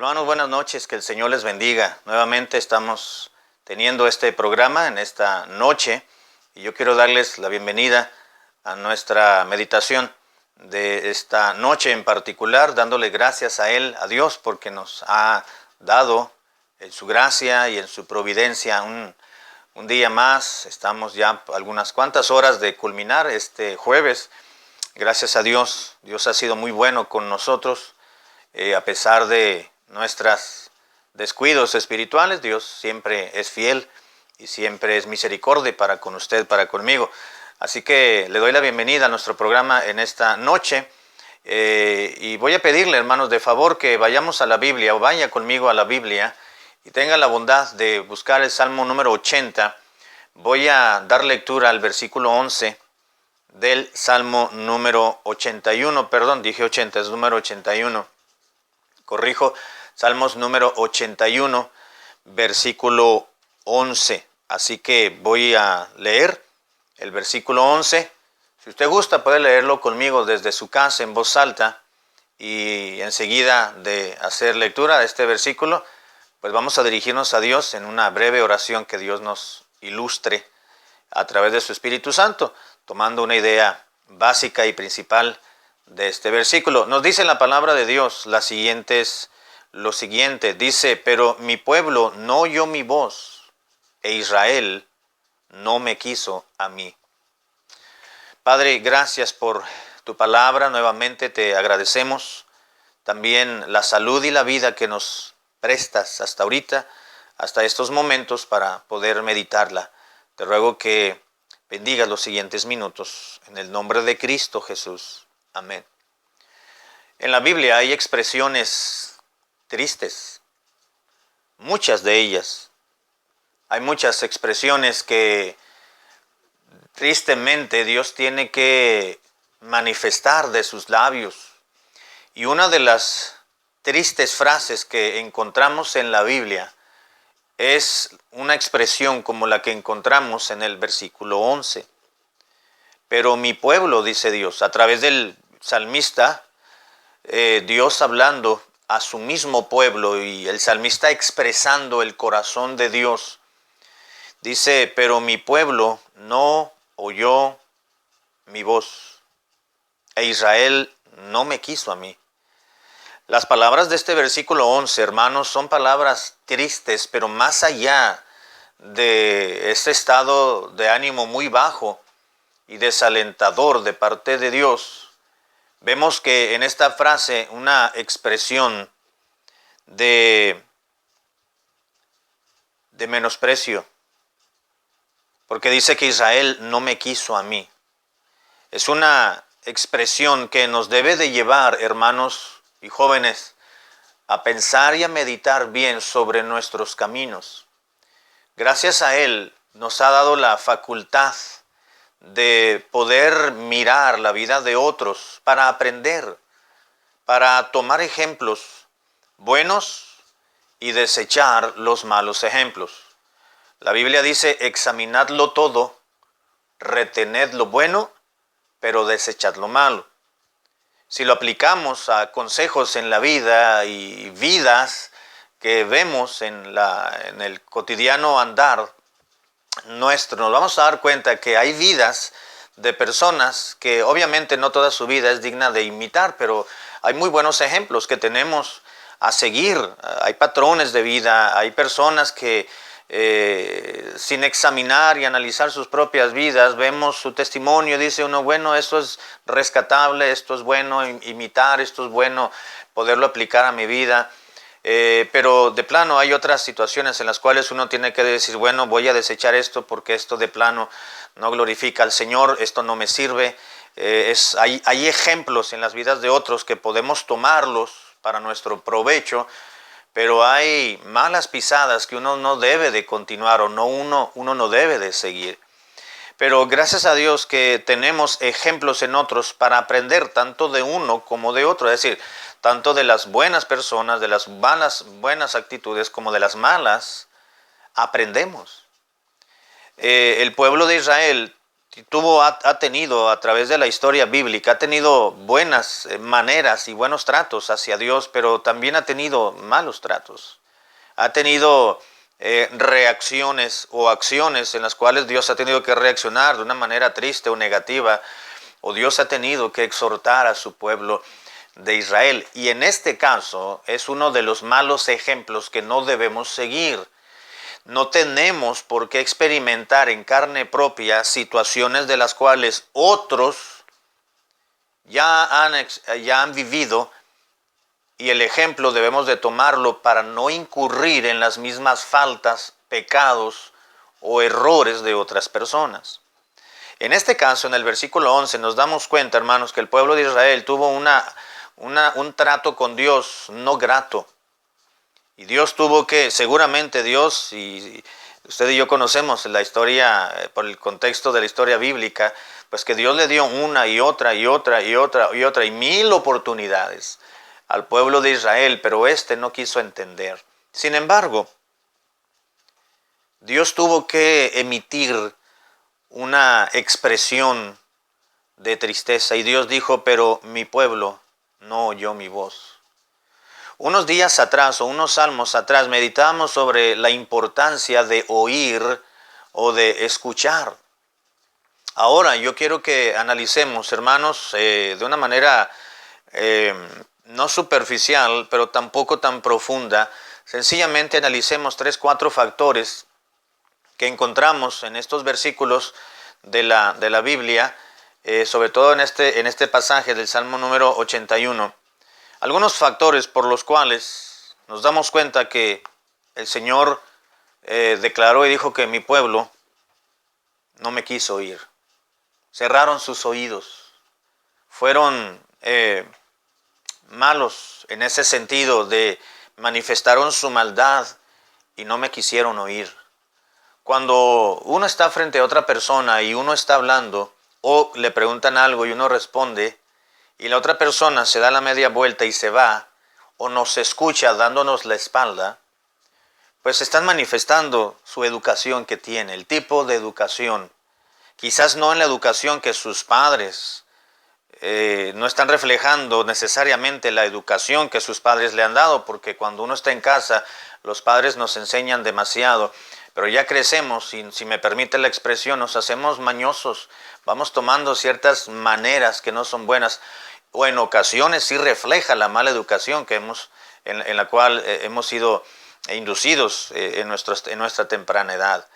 Hermanos, buenas noches, que el Señor les bendiga. Nuevamente estamos teniendo este programa en esta noche y yo quiero darles la bienvenida a nuestra meditación de esta noche en particular, dándole gracias a Él, a Dios, porque nos ha dado en su gracia y en su providencia un día más. Estamos ya algunas cuantas horas de culminar este jueves. Gracias a Dios, Dios ha sido muy bueno con nosotros, a pesar de nuestros descuidos espirituales. Dios siempre es fiel y siempre es misericordia para con usted, para conmigo. Así que le doy la bienvenida a nuestro programa en esta noche y voy a pedirle, hermanos, de favor que vayamos a la Biblia o vaya conmigo a la Biblia y tenga la bondad de buscar el Salmo número 80. Voy a dar lectura al versículo 11 del Salmo número 81, perdón, dije 80, es número 81. Corrijo, Salmos número 81, versículo 11. Así que voy a leer el versículo 11. Si usted gusta, puede leerlo conmigo desde su casa en voz alta. Y enseguida de hacer lectura de este versículo, pues vamos a dirigirnos a Dios en una breve oración que Dios nos ilustre a través de su Espíritu Santo, tomando una idea básica y principal de este versículo. Nos dice la palabra de Dios lo siguiente, dice: pero mi pueblo no oyó mi voz, e Israel no me quiso a mí. Padre, gracias por tu palabra. Nuevamente te agradecemos también la salud y la vida que nos prestas hasta ahorita, hasta estos momentos, para poder meditarla. Te ruego que bendigas los siguientes minutos en el nombre de Cristo Jesús. Amén. En la Biblia hay expresiones tristes, muchas de ellas. Hay muchas expresiones que tristemente Dios tiene que manifestar de sus labios. Y una de las tristes frases que encontramos en la Biblia es una expresión como la que encontramos en el versículo 11. Pero mi pueblo, dice Dios, a través del salmista, Dios hablando a su mismo pueblo y el salmista expresando el corazón de Dios, dice: pero mi pueblo no oyó mi voz, e Israel no me quiso a mí. Las palabras de este versículo 11, hermanos, son palabras tristes, pero más allá de este estado de ánimo muy bajo y desalentador de parte de Dios, vemos que en esta frase una expresión de menosprecio, porque dice que Israel no me quiso a mí. Es una expresión que nos debe de llevar, hermanos y jóvenes, a pensar y a meditar bien sobre nuestros caminos. Gracias a Él nos ha dado la facultad de poder mirar la vida de otros para aprender, para tomar ejemplos buenos y desechar los malos ejemplos. La Biblia dice: examinadlo todo, retened lo bueno, pero desechad lo malo. Si lo aplicamos a consejos en la vida y vidas que vemos en el cotidiano andar nuestro, nos vamos a dar cuenta que hay vidas de personas que obviamente no toda su vida es digna de imitar, pero hay muy buenos ejemplos que tenemos a seguir. Hay patrones de vida, hay personas que sin examinar y analizar sus propias vidas, vemos su testimonio, dice uno: bueno, esto es rescatable, esto es bueno imitar, esto es bueno poderlo aplicar a mi vida. Pero de plano hay otras situaciones en las cuales uno tiene que decir: bueno, voy a desechar esto porque esto de plano no glorifica al Señor, esto no me sirve. Hay ejemplos en las vidas de otros que podemos tomarlos para nuestro provecho, pero hay malas pisadas que uno no debe de continuar o uno no debe de seguir. Pero gracias a Dios que tenemos ejemplos en otros para aprender tanto de uno como de otro, es decir, tanto de las buenas personas, de las buenas actitudes como de las malas, aprendemos. El pueblo de Israel ha tenido a través de la historia bíblica, ha tenido buenas maneras y buenos tratos hacia Dios, pero también ha tenido malos tratos. Ha tenido reacciones o acciones en las cuales Dios ha tenido que reaccionar de una manera triste o negativa, o Dios ha tenido que exhortar a su pueblo de Israel. Y en este caso es uno de los malos ejemplos que no debemos seguir. No tenemos por qué experimentar en carne propia situaciones de las cuales otros ya han vivido, y el ejemplo debemos de tomarlo para no incurrir en las mismas faltas, pecados o errores de otras personas. En este caso, en el versículo 11, nos damos cuenta, hermanos, que el pueblo de Israel tuvo un trato con Dios no grato. Y Dios tuvo que, seguramente Dios, y usted y yo conocemos la historia, por el contexto de la historia bíblica, pues que Dios le dio una y otra y otra y otra y otra y 1000 oportunidades al pueblo de Israel, pero no quiso entender. Sin embargo, Dios tuvo que emitir una expresión de tristeza y Dios dijo, pero mi pueblo no oyó mi voz. Unos días atrás o unos salmos atrás meditábamos sobre la importancia de oír o de escuchar. Ahora yo quiero que analicemos, hermanos, de una manera no superficial, pero tampoco tan profunda. Sencillamente analicemos 3, 4 factores que encontramos en estos versículos de la Biblia, sobre todo en este pasaje del Salmo número 81. Algunos factores por los cuales nos damos cuenta que el Señor declaró y dijo que mi pueblo no me quiso oír. Cerraron sus oídos. Fueron malos en ese sentido de manifestaron su maldad y no me quisieron oír. Cuando uno está frente a otra persona y uno está hablando o le preguntan algo y uno responde, y la otra persona se da la media vuelta y se va, o nos escucha dándonos la espalda, pues están manifestando su educación que tiene, el tipo de educación. Quizás no en la educación que sus padres no están reflejando necesariamente la educación que sus padres le han dado, porque cuando uno está en casa, los padres nos enseñan demasiado, pero ya crecemos, si me permite la expresión, nos hacemos mañosos, vamos tomando ciertas maneras que no son buenas, o en ocasiones sí refleja la mala educación que en la cual hemos sido inducidos en nuestra temprana edad.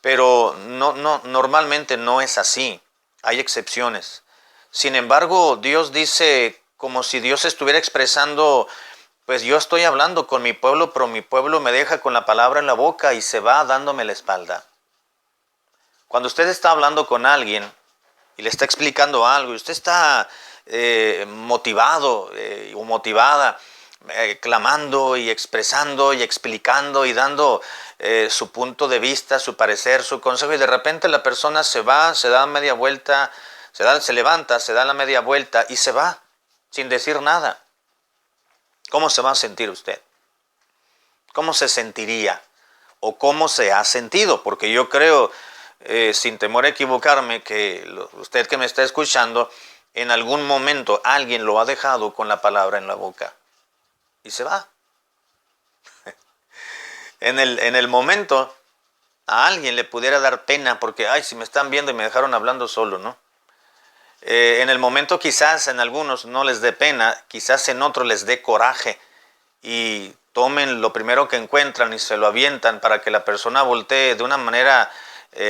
Pero normalmente no es así, hay excepciones. Sin embargo, Dios dice como si Dios estuviera expresando, pues yo estoy hablando con mi pueblo, pero mi pueblo me deja con la palabra en la boca y se va dándome la espalda. Cuando usted está hablando con alguien y le está explicando algo y usted está motivado o motivada, clamando y expresando y explicando y dando su punto de vista, su parecer, su consejo, y de repente la persona se va, se da media vuelta, se levanta, se da la media vuelta y se va sin decir nada. ¿Cómo se va a sentir usted? ¿Cómo se sentiría? ¿O cómo se ha sentido? Porque yo creo, sin temor a equivocarme, que usted que me está escuchando, en algún momento alguien lo ha dejado con la palabra en la boca y se va. En el momento a alguien le pudiera dar pena porque, ay, si me están viendo y me dejaron hablando solo, ¿no? En el momento quizás en algunos no les dé pena, quizás en otros les dé coraje y tomen lo primero que encuentran y se lo avientan para que la persona voltee de una manera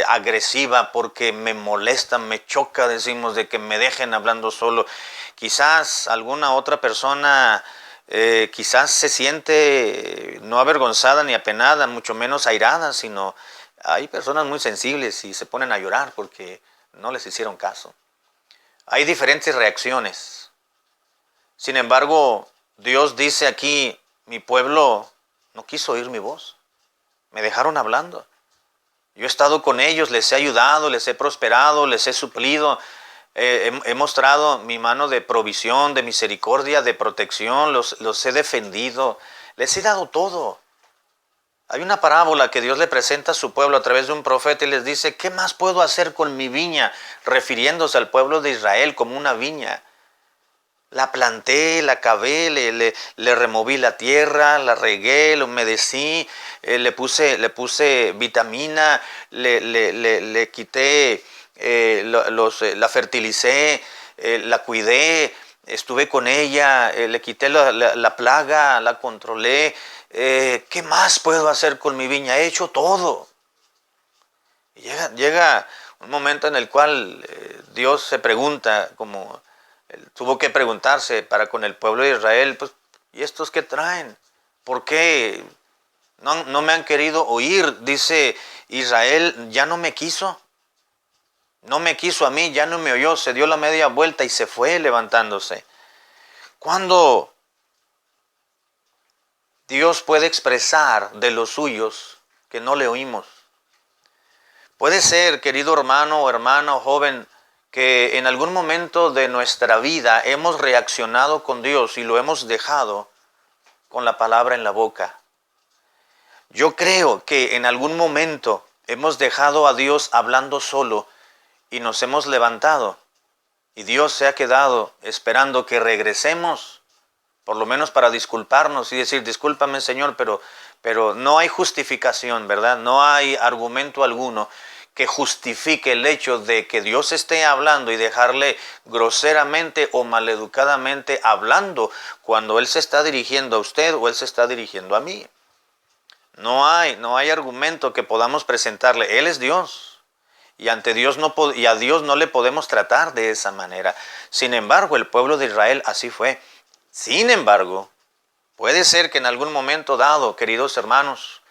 agresiva porque me molesta, me choca, decimos, de que me dejen hablando solo. Quizás alguna otra persona quizás se siente no avergonzada ni apenada, mucho menos airada, sino hay personas muy sensibles y se ponen a llorar porque no les hicieron caso. Hay diferentes reacciones. Sin embargo, Dios dice aquí, mi pueblo no quiso oír mi voz. Me dejaron hablando. Yo he estado con ellos, les he ayudado, les he prosperado, les he suplido. He mostrado mi mano de provisión, de misericordia, de protección, los he defendido. Les he dado todo. Hay una parábola que Dios le presenta a su pueblo a través de un profeta y les dice, ¿qué más puedo hacer con mi viña? Refiriéndose al pueblo de Israel como una viña. La planté, la cavé, le removí la tierra, la regué, la humedecí, le puse vitamina, le quité, la fertilicé, la cuidé, estuve con ella, le quité la plaga, la controlé. ¿Qué más puedo hacer con mi viña? He hecho todo. Y llega un momento en el cual Dios se pregunta, como él tuvo que preguntarse para con el pueblo de Israel, pues, ¿y estos qué traen? ¿Por qué no me han querido oír? Dice Israel, ya no me quiso. No me quiso a mí, ya no me oyó, se dio la media vuelta y se fue levantándose. Cuando Dios puede expresar de los suyos que no le oímos. Puede ser, querido hermano o hermana o joven, que en algún momento de nuestra vida hemos reaccionado con Dios y lo hemos dejado con la palabra en la boca. Yo creo que en algún momento hemos dejado a Dios hablando solo y nos hemos levantado y Dios se ha quedado esperando que regresemos, por lo menos para disculparnos y decir, discúlpame Señor, pero no hay justificación, ¿verdad? No hay argumento alguno que justifique el hecho de que Dios esté hablando y dejarle groseramente o maleducadamente hablando cuando Él se está dirigiendo a usted o Él se está dirigiendo a mí. No hay argumento que podamos presentarle. Él es Dios. Y ante Dios y a Dios no le podemos tratar de esa manera. Sin embargo, el pueblo de Israel así fue. Sin embargo, puede ser que en algún momento dado, queridos hermanos,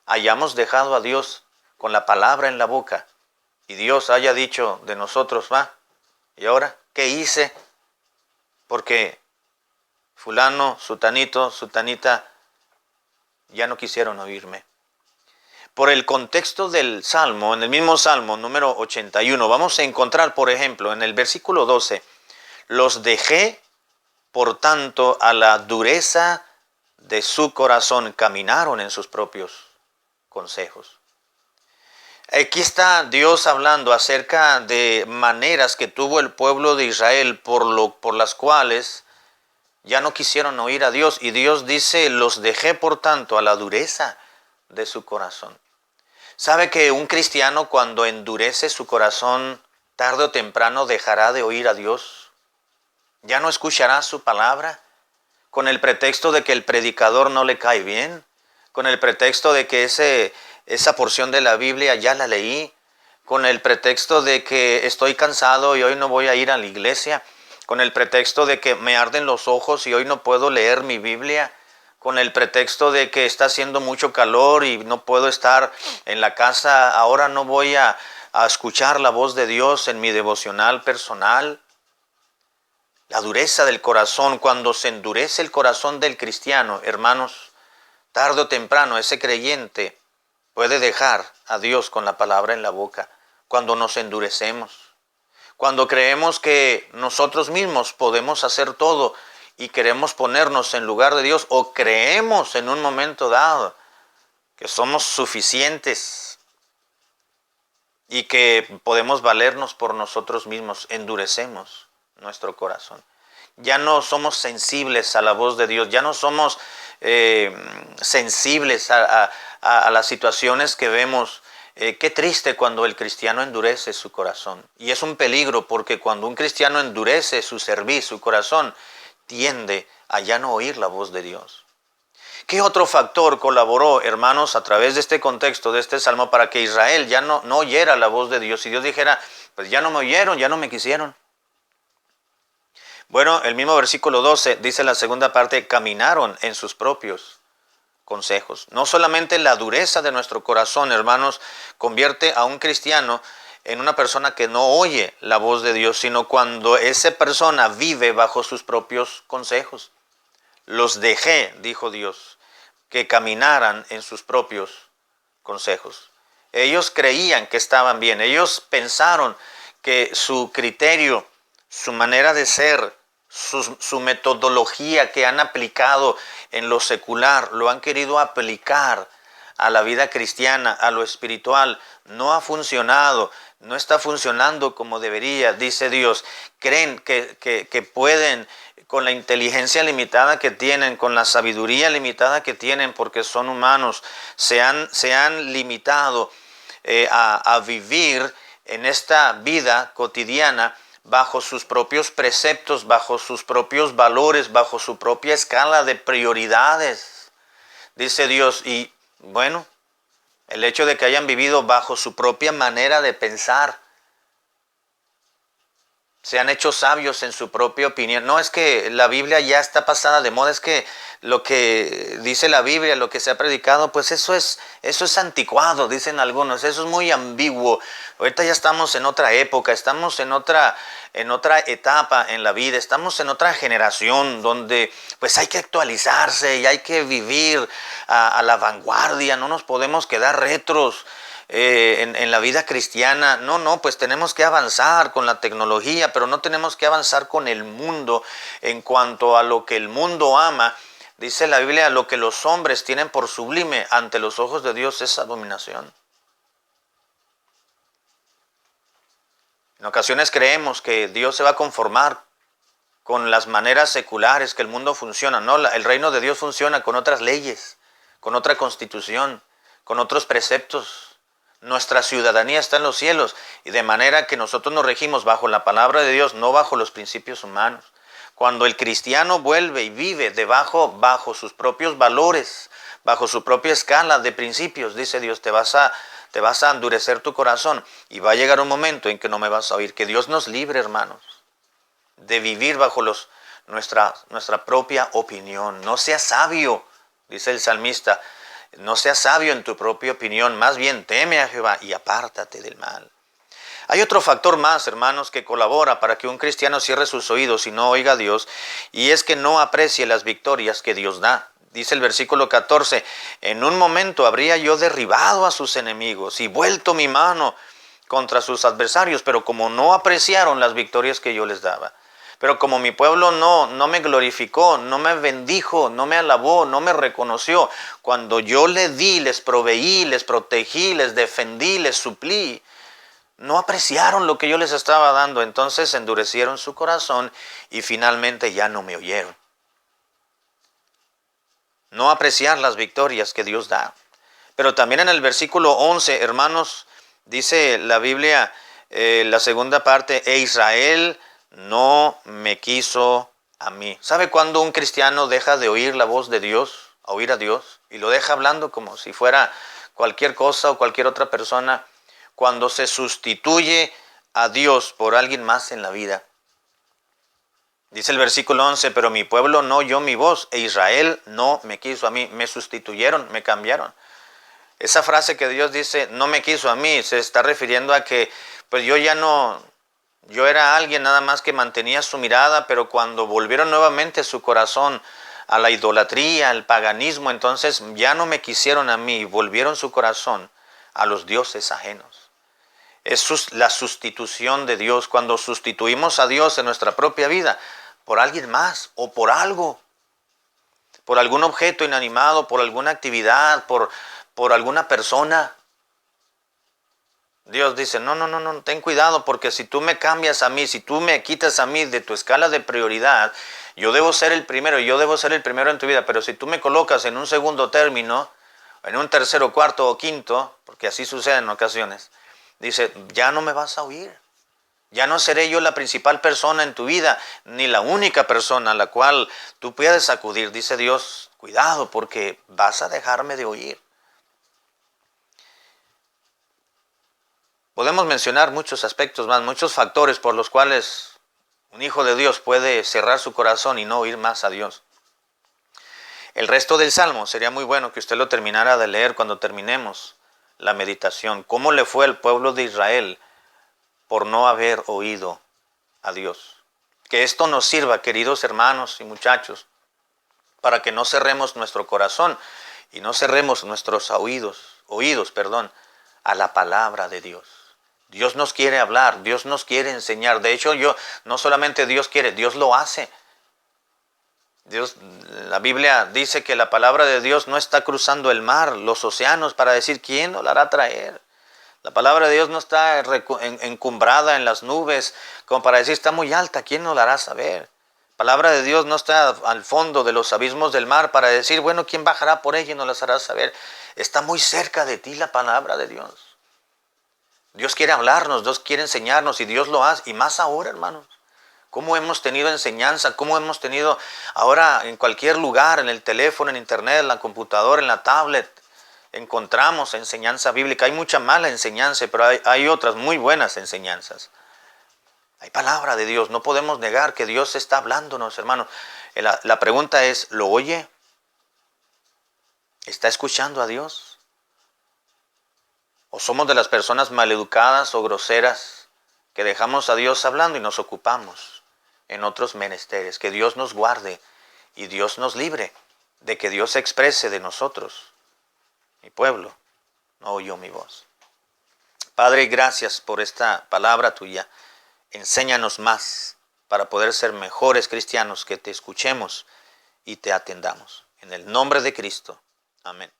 hayamos dejado a Dios con la palabra en la boca y Dios haya dicho de nosotros, va, ¿y ahora qué hice? Porque fulano, sutanito, sutanita, ya no quisieron oírme. Por el contexto del Salmo, en el mismo Salmo número 81, vamos a encontrar, por ejemplo, en el versículo 12, los dejé, por tanto, a la dureza de su corazón, caminaron en sus propios consejos. Aquí está Dios hablando acerca de maneras que tuvo el pueblo de Israel por las cuales ya no quisieron oír a Dios. Y Dios dice, los dejé por tanto a la dureza de su corazón. ¿Sabe que un cristiano cuando endurece su corazón, tarde o temprano dejará de oír a Dios? Ya no escuchará su palabra con el pretexto de que el predicador no le cae bien, con el pretexto de que esa porción de la Biblia ya la leí, con el pretexto de que estoy cansado y hoy no voy a ir a la iglesia, con el pretexto de que me arden los ojos y hoy no puedo leer mi Biblia, con el pretexto de que está haciendo mucho calor y no puedo estar en la casa, ahora no voy a escuchar la voz de Dios en mi devocional personal. La dureza del corazón, cuando se endurece el corazón del cristiano, hermanos, tarde o temprano ese creyente puede dejar a Dios con la palabra en la boca. Cuando nos endurecemos, cuando creemos que nosotros mismos podemos hacer todo y queremos ponernos en lugar de Dios, o creemos en un momento dado que somos suficientes y que podemos valernos por nosotros mismos, endurecemos nuestro corazón. Ya no somos sensibles a la voz de Dios, ya no somos sensibles a las situaciones que vemos. Qué triste cuando el cristiano endurece su corazón. Y es un peligro porque cuando un cristiano endurece su cerviz, su corazón, tiende a ya no oír la voz de Dios. ¿Qué otro factor colaboró, hermanos, a través de este contexto, de este salmo, para que Israel ya no oyera la voz de Dios? Y Dios dijera, pues ya no me oyeron, ya no me quisieron. Bueno, el mismo versículo 12 dice la segunda parte, caminaron en sus propios consejos. No solamente la dureza de nuestro corazón, hermanos, convierte a un cristiano en una persona que no oye la voz de Dios, sino cuando esa persona vive bajo sus propios consejos. Los dejé, dijo Dios, que caminaran en sus propios consejos. Ellos creían que estaban bien, ellos pensaron que su criterio, su manera de ser, su metodología que han aplicado en lo secular, lo han querido aplicar a la vida cristiana, a lo espiritual, no ha funcionado, no está funcionando como debería, dice Dios. Creen que pueden, con la inteligencia limitada que tienen, con la sabiduría limitada que tienen, porque son humanos, se han limitado a vivir en esta vida cotidiana bajo sus propios preceptos, bajo sus propios valores, bajo su propia escala de prioridades, dice Dios. Y bueno, el hecho de que hayan vivido bajo su propia manera de pensar, se han hecho sabios en su propia opinión. No es que la Biblia ya está pasada de moda, es que lo que dice la Biblia, lo que se ha predicado, pues eso es anticuado, dicen algunos, eso es muy ambiguo. Ahorita ya estamos en otra época, estamos en otra etapa en la vida, estamos en otra generación donde pues hay que actualizarse y hay que vivir a la vanguardia, no nos podemos quedar retros. En la vida cristiana, no, pues tenemos que avanzar con la tecnología, pero no tenemos que avanzar con el mundo en cuanto a lo que el mundo ama. Dice la Biblia, lo que los hombres tienen por sublime ante los ojos de Dios es abominación. En ocasiones creemos que Dios se va a conformar con las maneras seculares que el mundo funciona. No, el reino de Dios funciona con otras leyes, con otra constitución, con otros preceptos. Nuestra ciudadanía está en los cielos, y de manera que nosotros nos regimos bajo la palabra de Dios, no bajo los principios humanos. Cuando el cristiano vuelve y vive bajo sus propios valores, bajo su propia escala de principios, dice Dios, te vas a endurecer tu corazón y va a llegar un momento en que no me vas a oír. Que Dios nos libre, hermanos, de vivir bajo nuestra propia opinión. No seas sabio, dice el salmista. No seas sabio en tu propia opinión, más bien teme a Jehová y apártate del mal. Hay otro factor más, hermanos, que colabora para que un cristiano cierre sus oídos y no oiga a Dios, y es que no aprecie las victorias que Dios da. Dice el versículo 14, en un momento habría yo derribado a sus enemigos y vuelto mi mano contra sus adversarios, pero como no apreciaron las victorias que yo les daba. Pero como mi pueblo no me glorificó, no me bendijo, no me alabó, no me reconoció, cuando yo les di, les proveí, les protegí, les defendí, les suplí, no apreciaron lo que yo les estaba dando, entonces endurecieron su corazón y finalmente ya no me oyeron. No apreciar las victorias que Dios da. Pero también en el versículo 11, hermanos, dice la Biblia, la segunda parte, e Israel no me quiso a mí. ¿Sabe cuándo un cristiano deja de oír la voz de Dios, a oír a Dios, y lo deja hablando como si fuera cualquier cosa o cualquier otra persona? Cuando se sustituye a Dios por alguien más en la vida. Dice el versículo 11, pero mi pueblo no oyó mi voz, e Israel no me quiso a mí. Me sustituyeron, me cambiaron. Esa frase que Dios dice, no me quiso a mí, se está refiriendo a que pues yo era alguien nada más que mantenía su mirada, pero cuando volvieron nuevamente su corazón a la idolatría, al paganismo, entonces ya no me quisieron a mí, volvieron su corazón a los dioses ajenos. Es la sustitución de Dios, cuando sustituimos a Dios en nuestra propia vida por alguien más o por algo, por algún objeto inanimado, por alguna actividad, por alguna persona. Dios dice, no, ten cuidado, porque si tú me cambias a mí, si tú me quitas a mí de tu escala de prioridad, yo debo ser el primero, yo debo ser el primero en tu vida, pero si tú me colocas en un segundo término, en un tercero, cuarto o quinto, porque así sucede en ocasiones, dice, ya no me vas a oír, ya no seré yo la principal persona en tu vida, ni la única persona a la cual tú puedes acudir, dice Dios, cuidado, porque vas a dejarme de oír. Podemos mencionar muchos aspectos más, muchos factores por los cuales un hijo de Dios puede cerrar su corazón y no oír más a Dios. El resto del Salmo sería muy bueno que usted lo terminara de leer cuando terminemos la meditación. ¿Cómo le fue al pueblo de Israel por no haber oído a Dios? Que esto nos sirva, queridos hermanos y muchachos, para que no cerremos nuestro corazón y no cerremos nuestros oídos, a la palabra de Dios. Dios nos quiere hablar, Dios nos quiere enseñar. De hecho, no solamente Dios quiere, Dios lo hace. La Biblia dice que la palabra de Dios no está cruzando el mar, los océanos, para decir quién nos la hará traer. La palabra de Dios no está encumbrada en las nubes, como para decir está muy alta, ¿quién nos la hará saber? La palabra de Dios no está al fondo de los abismos del mar para decir, bueno, ¿quién bajará por ella y nos las hará saber? Está muy cerca de ti la palabra de Dios. Dios quiere hablarnos, Dios quiere enseñarnos y Dios lo hace, y más ahora, hermanos. ¿Cómo hemos tenido enseñanza? ¿Cómo hemos tenido ahora en cualquier lugar, en el teléfono, en internet, en la computadora, en la tablet? Encontramos enseñanza bíblica. Hay mucha mala enseñanza, pero hay otras muy buenas enseñanzas. Hay palabra de Dios. No podemos negar que Dios está hablándonos, hermano. La pregunta es, ¿lo oye? ¿Está escuchando a Dios? ¿O somos de las personas maleducadas o groseras que dejamos a Dios hablando y nos ocupamos en otros menesteres? Que Dios nos guarde y Dios nos libre de que Dios se exprese de nosotros. Mi pueblo no oyó mi voz. Padre, gracias por esta palabra tuya. Enséñanos más para poder ser mejores cristianos, que te escuchemos y te atendamos. En el nombre de Cristo. Amén.